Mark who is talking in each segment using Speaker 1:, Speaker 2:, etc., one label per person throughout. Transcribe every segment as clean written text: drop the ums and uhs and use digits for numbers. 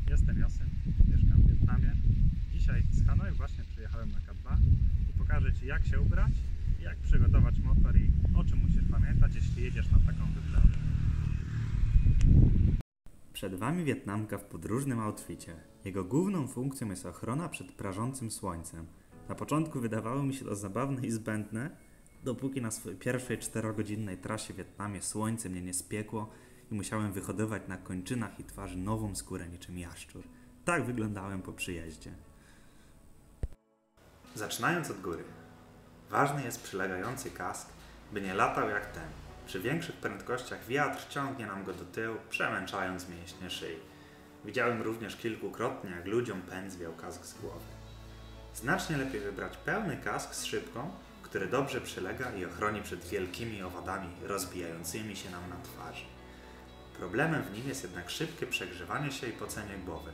Speaker 1: Jestem Josym, mieszkam w Wietnamie. Dzisiaj z Hanoi właśnie przyjechałem na K2 i pokażę Ci, jak się ubrać, jak przygotować motor i o czym musisz pamiętać, jeśli jedziesz na taką wyprawę. Przed Wami Wietnamka w podróżnym outficie. Jego główną funkcją jest ochrona przed prażącym słońcem. Na początku wydawało mi się to zabawne i zbędne, dopóki na swojej pierwszej 4-godzinnej trasie w Wietnamie słońce mnie nie spiekło i musiałem wyhodować na kończynach i twarzy nową skórę niczym jaszczur. Tak wyglądałem po przyjeździe. Zaczynając od góry. Ważny jest przylegający kask, by nie latał jak ten. Przy większych prędkościach wiatr ciągnie nam go do tyłu, przemęczając mięśnie szyi. Widziałem również kilkukrotnie, jak ludziom pędzwiał kask z głowy. Znacznie lepiej wybrać pełny kask z szybką, który dobrze przylega i ochroni przed wielkimi owadami rozbijającymi się nam na twarzy. Problemem w nim jest jednak szybkie przegrzewanie się i pocenie głowy,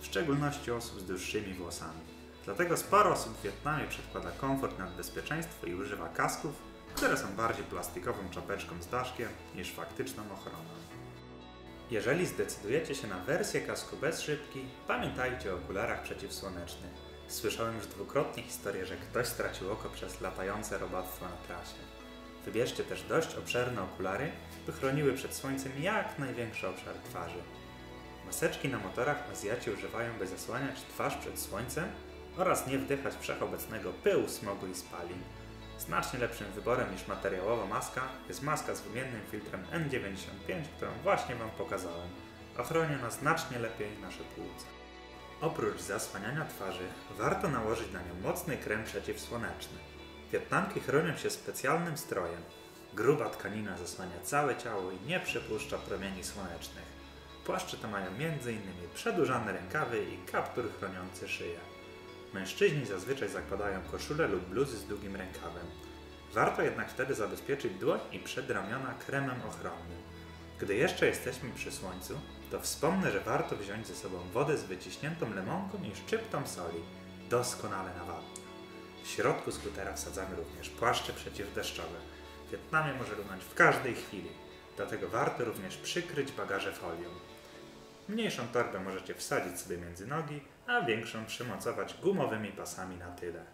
Speaker 1: w szczególności osób z dłuższymi włosami. Dlatego sporo osób w Wietnamie przedkłada komfort nad bezpieczeństwo i używa kasków, które są bardziej plastikową czapeczką z daszkiem niż faktyczną ochroną. Jeżeli zdecydujecie się na wersję kasku bez szybki, pamiętajcie o okularach przeciwsłonecznych. Słyszałem już dwukrotnie historię, że ktoś stracił oko przez latające robactwo na trasie. Wybierzcie też dość obszerne okulary, by chroniły przed słońcem jak największy obszar twarzy. Maseczki na motorach Azjaci używają, by zasłaniać twarz przed słońcem oraz nie wdychać wszechobecnego pyłu, smogu i spalin. Znacznie lepszym wyborem niż materiałowa maska jest maska z wymiennym filtrem N95, którą właśnie Wam pokazałem. Ochroni ona znacznie lepiej nasze płuca. Oprócz zasłaniania twarzy, warto nałożyć na nią mocny krem przeciwsłoneczny. Wietnamki chronią się specjalnym strojem. Gruba tkanina zasłania całe ciało i nie przepuszcza promieni słonecznych. Płaszcze te mają m.in. przedłużane rękawy i kaptur chroniący szyję. Mężczyźni zazwyczaj zakładają koszulę lub bluzy z długim rękawem. Warto jednak wtedy zabezpieczyć dłoń i przedramiona kremem ochronnym. Gdy jeszcze jesteśmy przy słońcu, to wspomnę, że warto wziąć ze sobą wodę z wyciśniętą lemonką i szczyptą soli. Doskonale nawadnia. W środku skutera wsadzamy również płaszcze przeciwdeszczowe. W Wietnamie może runąć w każdej chwili, dlatego warto również przykryć bagaże folią. Mniejszą torbę możecie wsadzić sobie między nogi, a większą przymocować gumowymi pasami na tyle.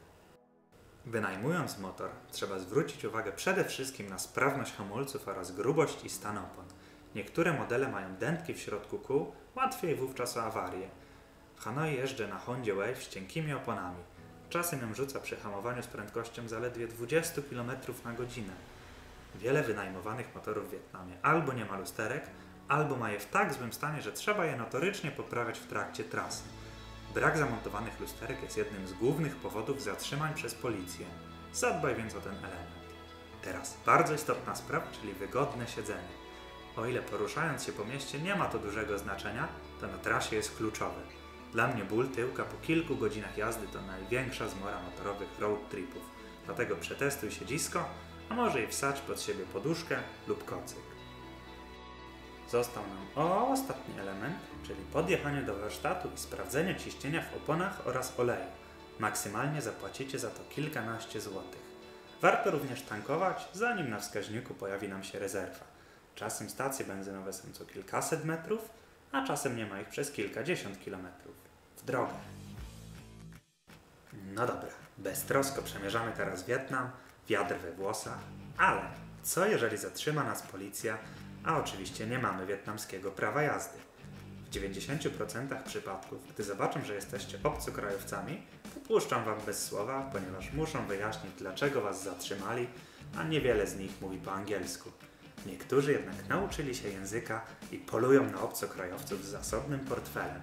Speaker 1: Wynajmując motor, trzeba zwrócić uwagę przede wszystkim na sprawność hamulców oraz grubość i stan opon. Niektóre modele mają dętki w środku kół, łatwiej wówczas o awarię. W Hanoi jeżdżę na Hondzie Wave z cienkimi oponami. Czasem ją rzuca przy hamowaniu z prędkością zaledwie 20 km na godzinę. Wiele wynajmowanych motorów w Wietnamie albo nie ma lusterek, albo ma je w tak złym stanie, że trzeba je notorycznie poprawiać w trakcie trasy. Brak zamontowanych lusterek jest jednym z głównych powodów zatrzymań przez policję. Zadbaj więc o ten element. Teraz bardzo istotna sprawa, czyli wygodne siedzenie. O ile poruszając się po mieście nie ma to dużego znaczenia, to na trasie jest kluczowe. Dla mnie ból tyłka po kilku godzinach jazdy to największa zmora motorowych road tripów. Dlatego przetestuj siedzisko, a może i wsadź pod siebie poduszkę lub kocyk. Został nam ostatni element, czyli podjechanie do warsztatu i sprawdzenie ciśnienia w oponach oraz oleju. Maksymalnie zapłacicie za to kilkanaście złotych. Warto również tankować, zanim na wskaźniku pojawi nam się rezerwa. Czasem stacje benzynowe są co kilkaset metrów, a czasem nie ma ich przez kilkadziesiąt kilometrów. W drogę! No dobra, beztrosko przemierzamy teraz Wietnam, wiatr we włosach, ale co jeżeli zatrzyma nas policja, a oczywiście nie mamy wietnamskiego prawa jazdy? W 90% przypadków, gdy zobaczą, że jesteście obcokrajowcami, to puszczą Wam bez słowa, ponieważ muszą wyjaśnić, dlaczego Was zatrzymali, a niewiele z nich mówi po angielsku. Niektórzy jednak nauczyli się języka i polują na obcokrajowców z zasobnym portfelem.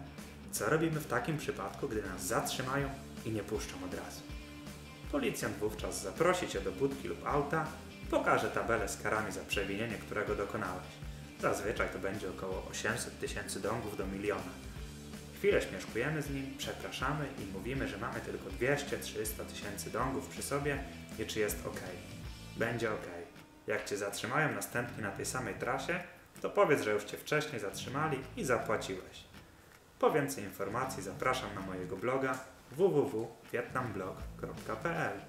Speaker 1: Co robimy w takim przypadku, gdy nas zatrzymają i nie puszczą od razu? Policjant wówczas zaprosi Cię do budki lub auta, pokaże tabelę z karami za przewinienie, którego dokonałeś. Zazwyczaj to będzie około 800 000 dongów do 1 000 000. Chwilę śmieszkujemy z nim, przepraszamy i mówimy, że mamy tylko 200-300 tysięcy dongów przy sobie i czy jest ok. Będzie ok. Jak Cię zatrzymają następnie na tej samej trasie, to powiedz, że już Cię wcześniej zatrzymali i zapłaciłeś. Po więcej informacji zapraszam na mojego bloga www.vietnamblog.pl.